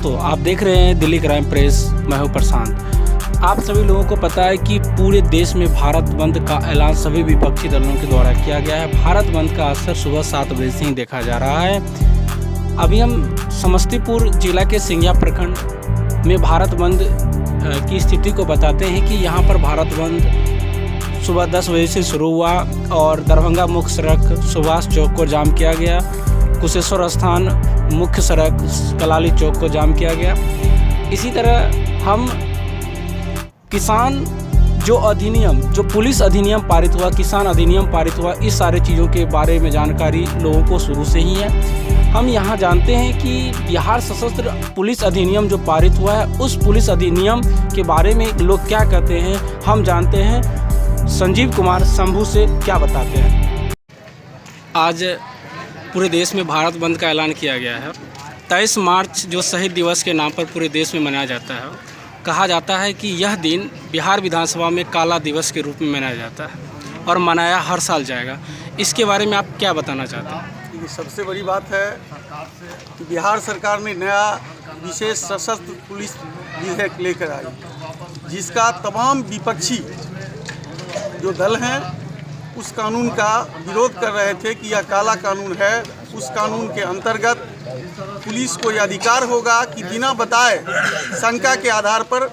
तो आप देख रहे हैं दिल्ली क्राइम प्रेस। मैं हूं प्रशांत। आप सभी लोगों को पता है कि पूरे देश में भारत बंद का ऐलान सभी विपक्षी दलों के द्वारा किया गया है। भारत बंद का असर सुबह 7 बजे से ही देखा जा रहा है। अभी हम समस्तीपुर जिला के सिंघिया प्रखंड में भारत बंद की स्थिति को बताते हैं कि यहाँ पर भारत बंद सुबह 10 बजे से शुरू हुआ और दरभंगा मुख्य सड़क सुभाष चौक को जाम किया गया। कुशेश्वर स्थान मुख्य सड़क कलाली चौक को जाम किया गया। इसी तरह हम किसान जो पुलिस अधिनियम पारित हुआ, किसान अधिनियम पारित हुआ, इस सारे चीज़ों के बारे में जानकारी लोगों को शुरू से ही है। हम यहाँ जानते हैं कि बिहार सशस्त्र पुलिस अधिनियम जो पारित हुआ है, उस पुलिस अधिनियम के बारे में लोग क्या कहते हैं हम जानते हैं। संजीव कुमार शंभू से क्या बताते हैं। आज पूरे देश में भारत बंद का ऐलान किया गया है। 23 मार्च जो शहीद दिवस के नाम पर पूरे देश में मनाया जाता है, कहा जाता है कि यह दिन बिहार विधानसभा में काला दिवस के रूप में मनाया जाता है और मनाया हर साल जाएगा। इसके बारे में आप क्या बताना चाहते हैं? ये सबसे बड़ी बात है कि बिहार सरकार ने नया विशेष सशस्त्र पुलिस विधेयक लेकर आई, जिसका तमाम विपक्षी जो दल हैं उस कानून का विरोध कर रहे थे कि यह काला कानून है। उस कानून के अंतर्गत पुलिस को यह अधिकार होगा कि बिना बताए शंका के आधार पर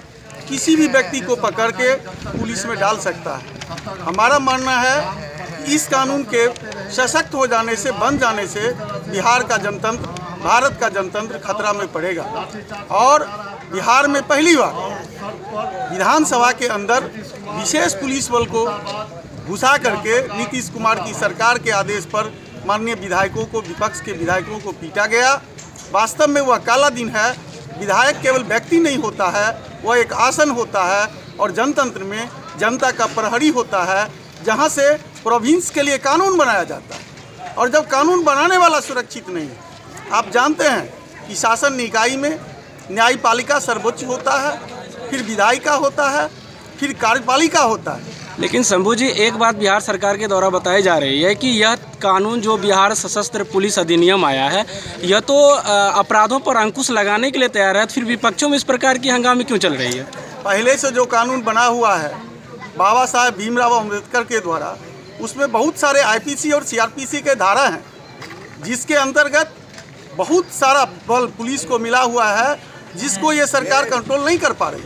किसी भी व्यक्ति को पकड़ के पुलिस में डाल सकता है। हमारा मानना है कि इस कानून के सशक्त हो जाने से, बन जाने से बिहार का जनतंत्र, भारत का जनतंत्र खतरा में पड़ेगा। और बिहार में पहली बार विधानसभा के अंदर विशेष पुलिस बल को घुसा करके नीतीश कुमार की सरकार के आदेश पर माननीय विधायकों को, विपक्ष के विधायकों को पीटा गया। वास्तव में वह काला दिन है। विधायक केवल व्यक्ति नहीं होता है, वह एक आसन होता है और जनतंत्र में जनता का प्रहरी होता है, जहां से प्रोविंस के लिए कानून बनाया जाता है। और जब कानून बनाने वाला सुरक्षित नहीं है, आप जानते हैं कि शासन निकाय में न्यायपालिका सर्वोच्च होता है, फिर विधायिका होता है, फिर कार्यपालिका होता है। लेकिन शंभू जी, एक बात बिहार सरकार के द्वारा बताई जा रही है कि यह कानून जो बिहार सशस्त्र पुलिस अधिनियम आया है, यह तो अपराधों पर अंकुश लगाने के लिए तैयार है। फिर विपक्षों में इस प्रकार की हंगामे क्यों चल रही है? पहले से जो कानून बना हुआ है बाबा साहेब भीमराव अम्बेडकर के द्वारा, उसमें बहुत सारे आईपीसी और सीआरपीसी के धारा हैं, जिसके अंतर्गत बहुत सारा बल पुलिस को मिला हुआ है, जिसको ये सरकार कंट्रोल नहीं कर पा रही,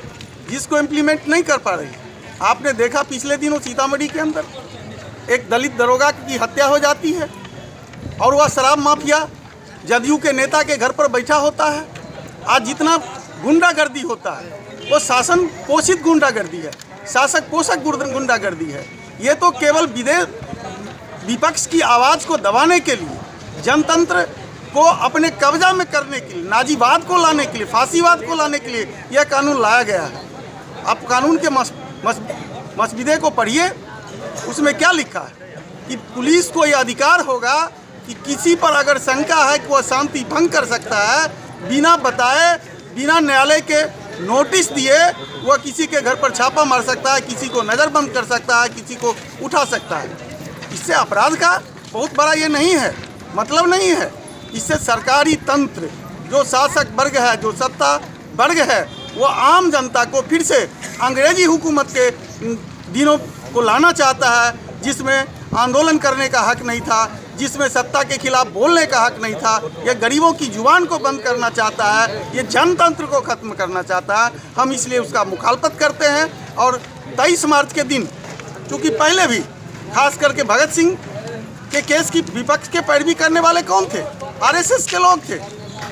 जिसको इम्प्लीमेंट नहीं कर पा रही। आपने देखा पिछले दिनों सीतामढ़ी के अंदर एक दलित दरोगा की हत्या हो जाती है और वह शराब माफिया जदयू के नेता के घर पर बैठा होता है। आज जितना गुंडागर्दी होता है वो शासन पोषित गुंडागर्दी है, शासक पोषक गुंडागर्दी है। ये तो केवल विपक्ष की आवाज़ को दबाने के लिए, जनतंत्र को अपने कब्जा में करने के लिए, नाजीवाद को लाने के लिए, फांसीवाद को लाने के लिए यह कानून लाया गया है। आप कानून के मसविदे को पढ़िए, उसमें क्या लिखा है कि पुलिस को यह अधिकार होगा कि किसी पर अगर शंका है कि वह शांति भंग कर सकता है, बिना बताए, बिना न्यायालय के नोटिस दिए वह किसी के घर पर छापा मार सकता है, किसी को नज़रबंद कर सकता है, किसी को उठा सकता है। इससे अपराध का बहुत बड़ा ये नहीं है, मतलब नहीं है। इससे सरकारी तंत्र, जो शासक वर्ग है, जो सत्ता वर्ग है, वो आम जनता को फिर से अंग्रेजी हुकूमत के दिनों को लाना चाहता है, जिसमें आंदोलन करने का हक नहीं था, जिसमें सत्ता के खिलाफ बोलने का हक नहीं था। ये गरीबों की जुबान को बंद करना चाहता है, ये जनतंत्र को ख़त्म करना चाहता है। हम इसलिए उसका मुखालफत करते हैं। और 23 मार्च के दिन, चूँकि पहले भी खास करके भगत सिंह के केस की विपक्ष के पैरवी करने वाले कौन थे? आरएसएस के लोग थे।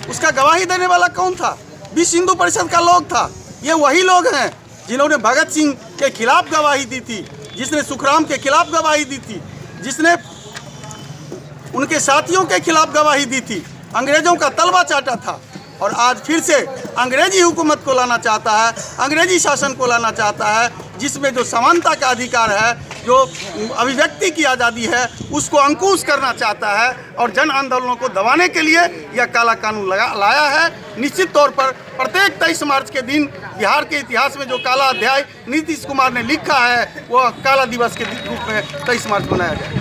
उसका गवाही देने वाला कौन था? विश्व हिंदू परिषद का लोग था। ये वही लोग हैं जिन्होंने भगत सिंह के खिलाफ गवाही दी थी, जिसने सुखराम के खिलाफ गवाही दी थी, जिसने उनके साथियों के खिलाफ गवाही दी थी, अंग्रेजों का तलवा चाटा था। और आज फिर से अंग्रेजी हुकूमत को लाना चाहता है, अंग्रेजी शासन को लाना चाहता है, जिसमें जो समानता का अधिकार है, जो अभिव्यक्ति की आज़ादी है, उसको अंकुश करना चाहता है। और जन आंदोलनों को दबाने के लिए यह काला कानून लाया है। निश्चित तौर पर प्रत्येक 23 मार्च के दिन बिहार के इतिहास में जो काला अध्याय नीतीश कुमार ने लिखा है, वह काला दिवस के रूप में 23 मार्च मनाया जाए।